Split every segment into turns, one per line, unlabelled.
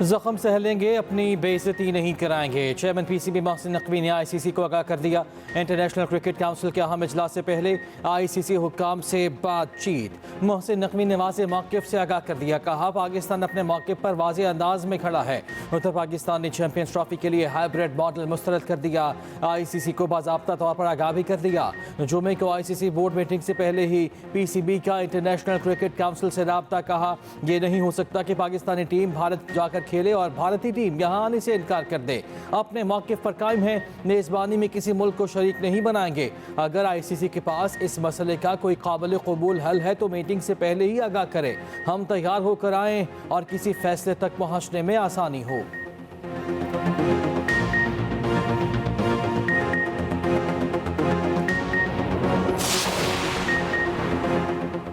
जख्म सह लेंगे, अपनी बेइज्जती नहीं कराएंगे। चेयरमैन पीसीबी मोहसिन नकवी ने आईसीसी को आगाह कर दिया। इंटरनेशनल क्रिकेट काउंसिल के अहम इजलास से पहले आईसीसी हुक्काम से बातचीत। मोहसिन नकवी ने वाज़ेह मौक़िफ़ से आगाह कर दिया। कहा, पाकिस्तान अपने मौक़िफ़ पर वाज़ेह अंदाज में खड़ा है। उत्तर पाकिस्तान ने चैंपियंस ट्रॉफी के लिए हाइब्रिड मॉडल मुस्तरद कर दिया। आईसीसी को बाज़ाब्ता तौर पर आगाह भी कर दिया। जुमे को आईसीसी बोर्ड मीटिंग से पहले ही पीसीबी का इंटरनेशनल क्रिकेट काउंसिल से राब्ता। कहा, यह नहीं हो सकता कि पाकिस्तानी टीम भारत जाकर खेले और भारतीय टीम यहाँ आने से इनकार कर दे। अपने मौक़िफ़ पर कायम है, मेज़बानी में किसी मुल्क को शरीक नहीं बनाएंगे। अगर आईसीसी के पास इस मसले का कोई काबिल कबूल हल है तो मीटिंग से पहले ही आगाह करें। हम तैयार होकर आएँ और किसी फैसले तक पहुँचने में आसानी हो।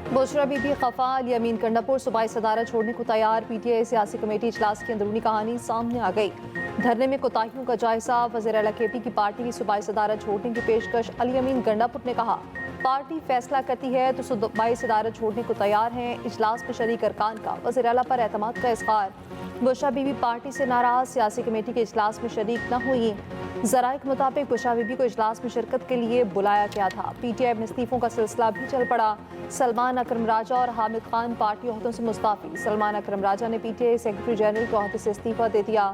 बुशरा बीबी खफा, अली-अमीन गंडापुर सूबाई सदारत छोड़ने को तैयार। पीटीआई सियासी कमेटी इजलास की अंदरूनी कहानी सामने आ गई। धरने में कोताहियों का जायजा। वज़ीर-ए-आला केपी की पार्टी की सूबाई सदारत छोड़ने की पेशकश। अली-अमीन गंडापुर ने कहा, पार्टी फैसला करती है तो सूबाई सदारत छोड़ने को तैयार हैं। इजलास में शरीक अरकान का वज़ीर-ए-आला पर एतमाद का इज़हार। बुशरा बीबी पार्टी से नाराज, सियासी कमेटी के इजलास में शरीक न हुई। ज़राए के मुताबिक बुशरा बीबी को इजलास में शिरकत के लिए बुलाया गया था। पीटीआई में इस्तीफों का सिलसिला भी चल पड़ा। सलमान अकरम राजा और हामिद खान पार्टी ओहदों से मुस्ताफ़ी। सलमान अकरम राजा ने पीटीआई सेक्रेटरी जनरल के ओहदे से इस्तीफा दे दिया।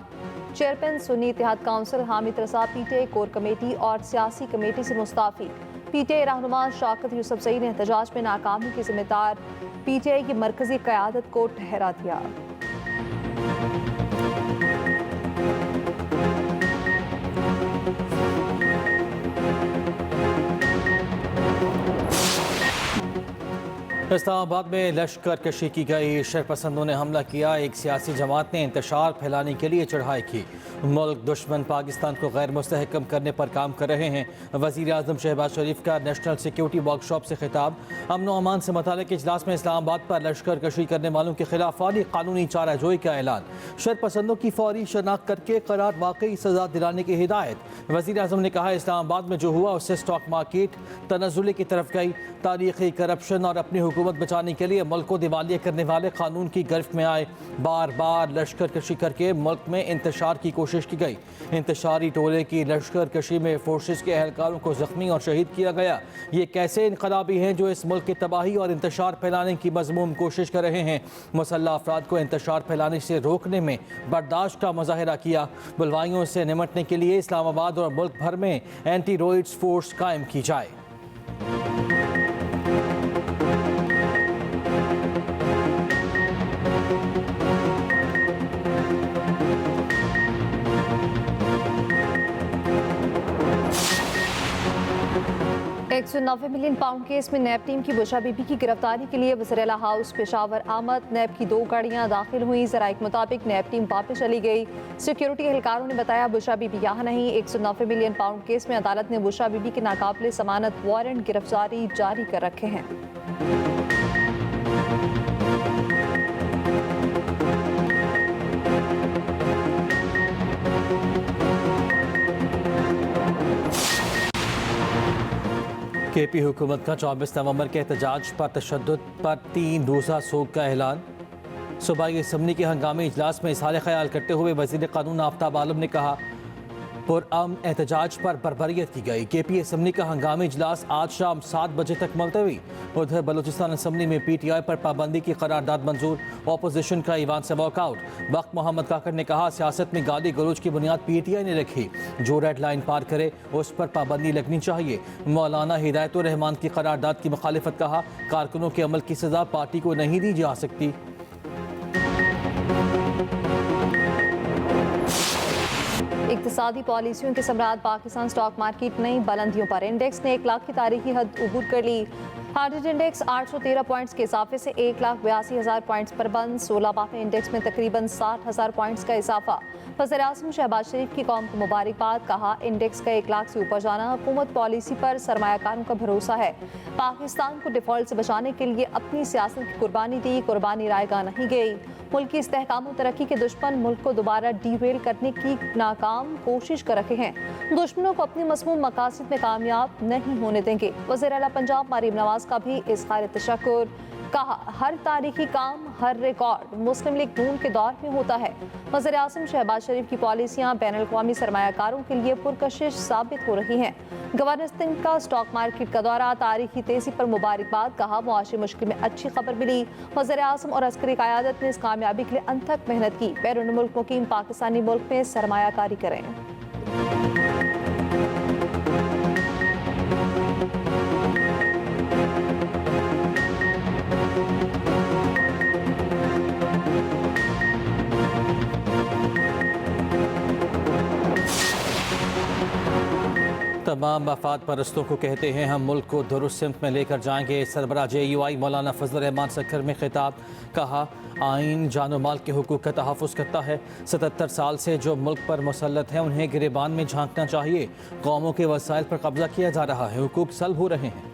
चेयरमैन सुन्नी इत्तेहाद काउंसिल हामिद रजा पीटीआई कोर कमेटी और सियासी कमेटी से मुस्ताफ़ी। पीटीआई रहनुमा शौकत यूसुफजई ने एहतजाज में नाकामी की जिम्मेदार पीटीआई की मरकजी क़यादत को ठहरा दिया।
इस्लामाबाद में लश्कर कशी की गई। शरपसंदों ने हमला किया। एक सियासी जमात ने इंतशार फैलाने के लिए चढ़ाई की। मुल्क दुश्मन पाकिस्तान को गैर मुस्तहकम करने पर काम कर रहे हैं। वज़ीर आज़म शहबाज शरीफ का नेशनल सिक्योरिटी वर्कशॉप से खिताब। अमन व अमान से मुताल्लिक़ इजलास में इस्लामाबाद पर लश्कर कशी करने वालों के खिलाफ फौरी कानूनी चाराजोई का ऐलान। शरपसंदों की फौरी शनाख्त करके करार वाकई सजा दिलाने की हिदायत। वज़ीर आज़म ने कहा, इस्लामाबाद में जो हुआ उससे स्टॉक मार्केट तनज़्ज़ुल की तरफ गई। तारीख़ी करप्शन और अपनी हुकूमत बचाने के लिए मुल्क को दिवालिया करने वाले कानून की गिरफ्त में आए। बार बार लश्कर कशी करके मुल्क में इंतशार की कोशिश की गई। इंतशारी टोले की लश्कर कशी में फोर्सेस के एहलकारों को जख्मी और शहीद किया गया। ये कैसे इनकलाबी हैं जो इस मुल्क की तबाही और इंतशार फैलाने की मज़मूम कोशिश कर रहे हैं। मुसल्लह अफराद को इंतशार फैलाने से रोकने में बर्दाश्त का मुजाहिरा किया। बुलवाइयों से निमटने के लिए इस्लामाबाद और मुल्क भर में एंटी रोइड्स फोर्स कायम की जाए।
£190 मिलियन केस में नैब टीम की बुशरा बीबी की गिरफ्तारी के लिए वज़ीर-ए-आला हाउस पेशावर आमद। नैब की 2 गाड़ियां दाखिल हुई। ज़राए के मुताबिक नैब टीम वापस चली गई। सिक्योरिटी एहलकारों ने बताया, बुशरा बीबी यहाँ नहीं। £190 मिलियन केस में अदालत ने बुशरा बीबी के नाकाबिले जमानत वारंट गिरफ्तारी जारी कर रखे हैं।
केपी हुकूमत का 24 नवंबर के एहतजाज पर तशद्दुद पर 3 रोज़ा सोग का ऐलान। सूबाई असम्बली के हंगामी इजलास में इज़हार ख्याल करते हुए वज़ीर क़ानून आफ्ताब आलम ने कहा, पुरअमन एहतजाज पर बर्बरियत की गई। केपी असम्बली का हंगामी इजलास आज शाम 7 बजे तक मुलतवी। उधर बलूचिस्तान असम्बली में पीटीआई पर पाबंदी की करारदाद मंजूर। अपोजिशन का ईवान से वॉकआउट। वक्त मोहम्मद काकर ने कहा, सियासत में गाली गलोच की बुनियाद पीटीआई ने रखी। जो रेड लाइन पार करे उस पर पाबंदी लगनी चाहिए। मौलाना हिदायतुर रहमान की करारदाद की मुखालिफत। कहा, कारकुनों के अमल की सजा पार्टी को नहीं दी जा सकती।
इक़्तिसादी पॉलिसियों के समरात पाकिस्तान स्टॉक मार्केट नई बुलंदियों पर। इंडेक्स ने 1 लाख की तारीखी हद उबूर कर ली। हार्टेड इंडेक्स 813 पॉइंट्स के इजाफे से 1,82,000 पॉइंट्स पर बंद। 16 माह में इंडेक्स में तकरीबन 60,000 पॉइंट्स का इजाफा। वज़ीर-ए-आज़म शहबाज शरीफ की कौम को मुबारकबाद। कहा, इंडेक्स का 1 लाख से ऊपर जाना हुकूमत पॉलिसी पर सरमायाकारों का भरोसा है। पाकिस्तान को डिफॉल्ट से बचाने के लिए अपनी सियासत की कुर्बानी दी। कुर्बानी रायगा नहीं गई। मुल्क की इस्तेहकाम और तरक्की के दुश्मन मुल्क को दोबारा डीरेल करने की नाकाम कोशिश कर रहे हैं। दुश्मनों को अपनी मसमूम मकासद में कामयाब नहीं होने देंगे। वज़ीर-ए-आला पंजाब मरीम नवाज का भी इज़हार तशक्कुर। कहा, हर तारीखी काम, हर रिकॉर्ड मुस्लिम लीग नून के दौर में होता है। वज़ीर आज़म शहबाज शरीफ की पॉलिसियां बैनुल-अक़वामी सरमायाकारों के लिए पुरकशिश साबित हो रही हैं। गवर्नर सिंध का स्टॉक मार्केट का दौरा, तारीखी तेजी पर मुबारकबाद। कहा, मुआशी मुश्किल में अच्छी खबर मिली। वज़ीर आज़म और अस्करी क़यादत ने इस कामयाबी के लिए अनथक मेहनत की। बैरून मुल्क मुकीम पाकिस्तानी मुल्क में सरमायाकारी करें।
तमाम मफाद परस्तों को कहते हैं हम मुल्क को दुरुस्त सिमत में लेकर जाएंगे। सरबराह JUI मौलाना फजल रहमान सक्कर में खिताब। कहा, आइन जान माल के हुकूक का तहफ़्फ़ुज़ करता है। 77 साल से जो मुल्क पर मुसल्लत हैं उन्हें गिरेबान में झांकना चाहिए। कौमों के वसाइल पर कब्जा किया जा रहा है, हुकूक सल्ब हो रहे हैं।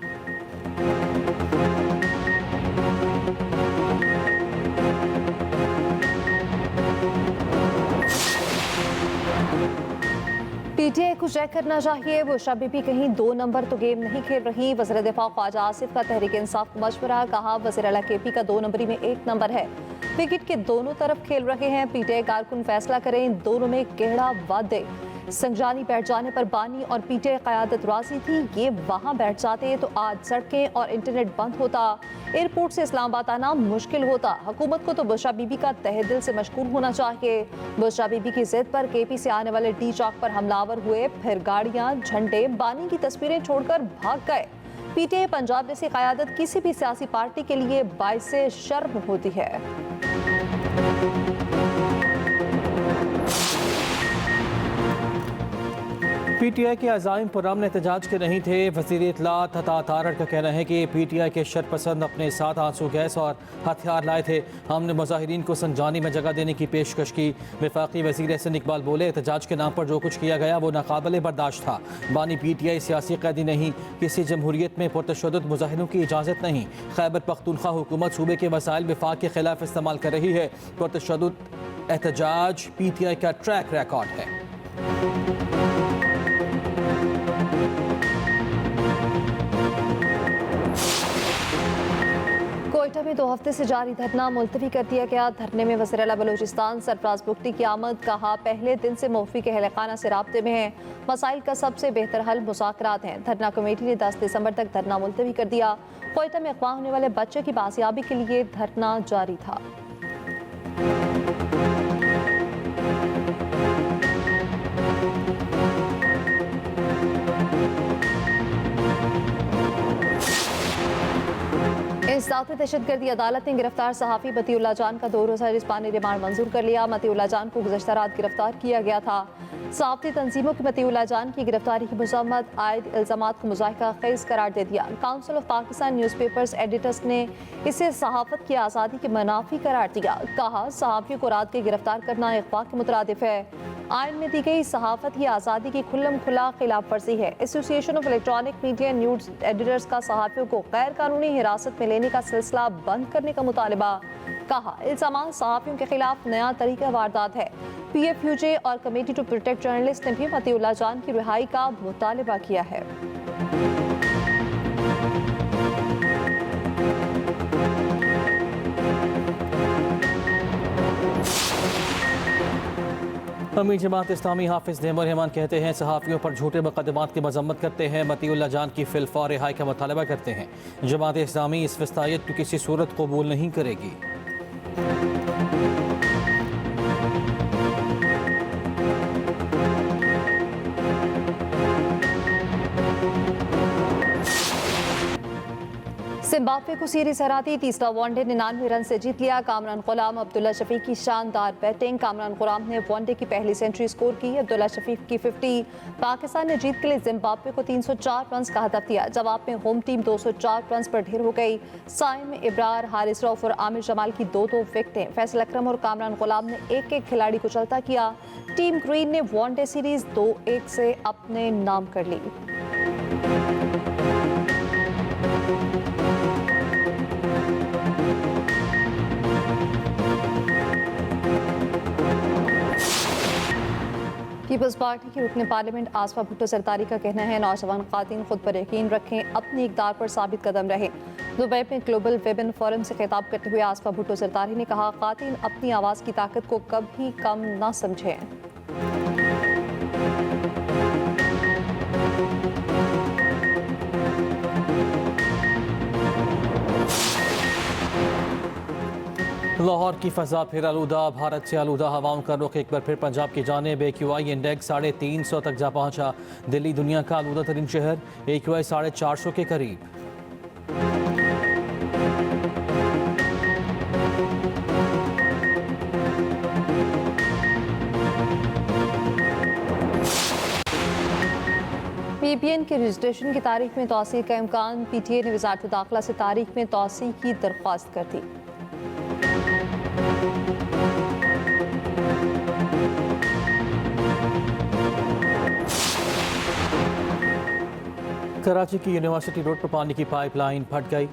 PTI को चेक करना चाहिए, बुशरा बीबी कहीं 2 नंबर तो गेम नहीं खेल रही। वज़ीर दिफा ख्वाजा आसिफ का तहरीक इंसाफ को मशवरा। कहा, वज़ीर आला KP का 2 नंबरी में 1 नंबर है। विकेट के दोनों तरफ खेल रहे हैं। PTI कारकुन फैसला करें इन दोनों में केड़ा वादे। संजानी बैठ जाने पर बानी और PTI क़यादत राजी थी। ये वहाँ बैठ जाते तो आज सड़कें और इंटरनेट बंद होता। एयरपोर्ट से इस्लामाबाद आना मुश्किल होता। हुकूमत को तो बुशरा बीबी का तहे दिल से मशकूर होना चाहिए। बुशरा बीबी की जिद पर KP से आने वाले D चौक पर हमलावर हुए, फिर गाड़ियाँ, झंडे, बानी की तस्वीरें छोड़कर भाग गए। PTI पंजाब जैसी क़यादत किसी भी सियासी पार्टी के लिए बाइसे शर्म होती है।
PTI के अज़ाइम पुरअमन एहतजाज के नहीं थे। वज़ीर इत्तलात अता तारड़ का कहना है कि PTI के शरपसंद अपने साथ आंसू गैस और हथियार लाए थे। हमने मुजाहिरीन को संजानी में जगह देने की पेशकश की। वफाकी वज़ीर एहसन इकबाल बोले, एहतजाज के नाम पर जो कुछ किया गया वो नाकाबिले बर्दाश्त था। बानी PTI सियासी कैदी नहीं, किसी जमहूरियत में पुरतशद्दुद मुजाहिरों की इजाज़त नहीं। खैबर पख्तूनख्वा हुकूमत सूबे के वसाइल वफाक के खिलाफ इस्तेमाल कर रही है। पुरतशद्दुद एहतजाज PTI का ट्रैक रिकॉर्ड है।
कोयटा में 2 हफ्ते से जारी धरना मुलतवी कर दिया गया। धरने में वज़ीर आला बलूचिस्तान सरफराज बुगटी की आमद। कहा, पहले दिन से मुफ्ती के अहलखाना से राब्ते में है। मसाइल का सबसे बेहतर हल मुज़ाकरात हैं। धरना कमेटी ने 10 दिसंबर तक धरना मुलतवी कर दिया। कोयटा में अगवा होने वाले बच्चे की बासियाबी के लिए धरना जारी था। इंसदाद दहशतगर्दी अदालत ने गिरफ्तार सहाफ़ी मतीउल्लाह जान का 2 रोज़ा जिस्मानी रिमांड मंजूर कर लिया। मतीउल्लाह जान को गुज़श्ता रात गिरफ्तार किया गया था। सहाफ़ती तंजीमों की मतीउल्लाह जान की गिरफ्तारी की मज़म्मत आयद इल्ज़ामात को मुज़ाहिका ख़ेज़ करार दे दिया। Council of Pakistan newspapers editors ने इसे सहाफ़त की आज़ादी के मनाफी करार दिया। कहा, सहाफ़ियों को रात के गिरफ्तार करना इग़वा के मुतरादिफ है। आइन में दी गई सहाफ़त की आज़ादी की खुल्लम खुला खिलाफ वर्जी है। Association of electronic media news editors का सहाफ़ियों को गैर कानूनी हिरासत में लेने का सिलसिला बंद करने का मुतालबा। कहा, इल्ज़ामात सहाफ़ियों के खिलाफ नया तरीका वारदात है। PFUJ और कमेटी टू प्रोटेक्ट जर्नलिस्ट ने भी मतीउल्लाह जान की रिहाई का मुतालबा किया है।
अमीर जमात इस्लामी हाफिज़ नेमो रहमान कहते हैं, सहाफ़ियों पर झूठे मुक़दमात की मजम्मत करते हैं। मतीउल्लाह जान की फिलफौर रिहाई का मुतालबा करते हैं। जमात इस्लामी इस वस्तायत को किसी सूरत कबूल नहीं करेगी।
जिम्बाब्वे को सीरीज हराती 30वां वनडे 99 रन से जीत लिया। कामरान गुलाम, अब्दुल्ला शफीक की शानदार बैटिंग। कामरान गुलाम ने वनडे की पहली सेंचुरी स्कोर की, अब्दुल्ला शफीक की 50। पाकिस्तान ने जीत के लिए जिम्बाब्वे को 304 रन का हदफ दिया। जवाब में होम टीम 204 रन पर ढेर हो गई। साइम इब्रार, हारिस रऊफ और आमिर जमाल की 2-2 विकेटें। फैसल अकरम और कामरान गुलाम ने एक-एक खिलाड़ी को चलता किया। टीम ग्रीन ने वनडे सीरीज 2-1 से अपने नाम कर ली। पीपल्स पार्टी की रुकन पार्लियामेंट आसफा भुट्टो सरदारी का कहना है नौजवान खातिन खुद पर यकीन रखें, अपनी इक़दार पर साबित कदम रहें। दुबई में ग्लोबल वेबन फोरम से खिताब करते हुए आसफा भुट्टो सरदारी ने कहा, खातिन अपनी आवाज़ की ताकत को कभी कम न समझें।
लाहौर की फ़ज़ा फिर आलूदा, भारत से आलूदा हवाओं का रुख एक बार फिर पंजाब की जानिब। AQI इंडेक्स 350 तक जा पहुंचा। दिल्ली दुनिया का आलूदा तरीन शहर, AQI 450 के करीब।
PPN के रजिस्ट्रेशन की तारीख में तोसी का इम्कान। PTA ने वज़ारत दाखिला से तारीख में तोसी की दरख्वास्त कर दी।
कराची की यूनिवर्सिटी रोड पर पानी की पाइपलाइन फट गई।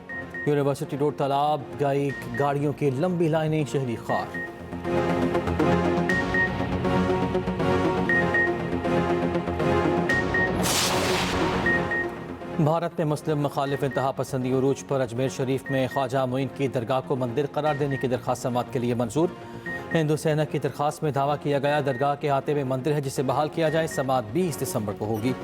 यूनिवर्सिटी रोड तालाब गई, गाड़ियों की लंबी लाइनें, शहरी खार। भारत में मुस्लिम मुखालिफ इंतहा पसंदी उरूज पर अजमेर शरीफ में ख्वाजा मोइन की दरगाह को मंदिर करार देने की दरख्वास्त समाअत के लिए मंजूर। हिंदू सेना की दरख्वास्त में दावा किया गया दरगाह के अहाते में मंदिर है जिसे बहाल किया जाए। समाअत 20 दिसंबर को होगी।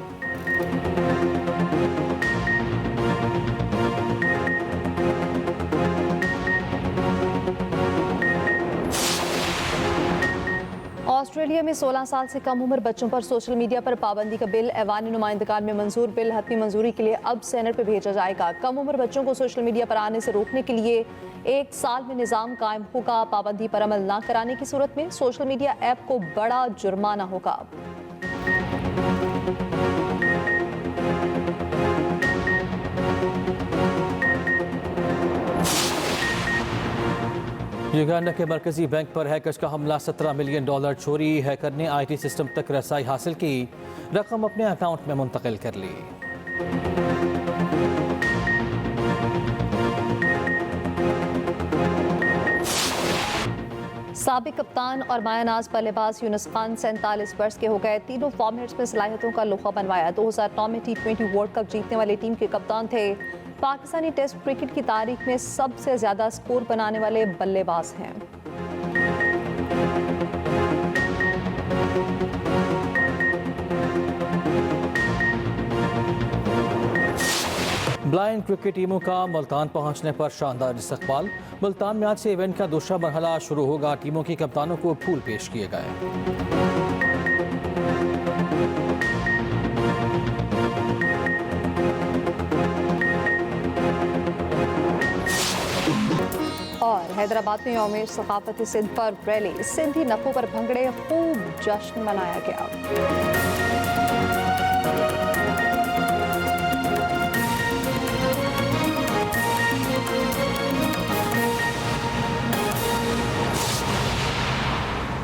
ऑस्ट्रेलिया में 16 साल से कम उम्र बच्चों पर सोशल मीडिया पर पाबंदी का बिल ऐवान नुमाइंदगान में मंजूर। बिल हतमी मंजूरी के लिए अब सेनेट पे भेजा जाएगा। कम उम्र बच्चों को सोशल मीडिया पर आने से रोकने के लिए 1 साल में निज़ाम कायम होगा। पाबंदी पर अमल न कराने की सूरत में सोशल मीडिया ऐप को बड़ा जुर्माना होगा।
युगांडा के मरकजी बैंक पर हैकर्स का हमला, $17 मिलियन चोरी। हैकर ने IT सिस्टम तक रसाई हासिल की, रकम अपने अकाउंट में मुंतकिल कर ली।
साबिक कप्तान और मायानाज बल्लेबाज यूनुस खान 47 वर्ष के हो गए। तीनों फॉर्मेट्स में सलाहियतों का लोहा बनवाया। 2009 में T20 वर्ल्ड कप जीतने वाली टीम के कप्तान थे। पाकिस्तानी टेस्ट क्रिकेट की तारीख में सबसे ज्यादा स्कोर बनाने वाले बल्लेबाज हैं।
ब्लाइंड क्रिकेट टीमों का मुल्तान पहुंचने पर शानदार इस्तकबाल। मुल्तान में आज से इवेंट का दूसरा मरहला शुरू होगा। टीमों के कप्तानों को फूल पेश किए गए।
और हैदराबाद में यौम सकाफत सिंध पर रैली, सिंधी नफों पर भंगड़े, खूब जश्न मनाया गया।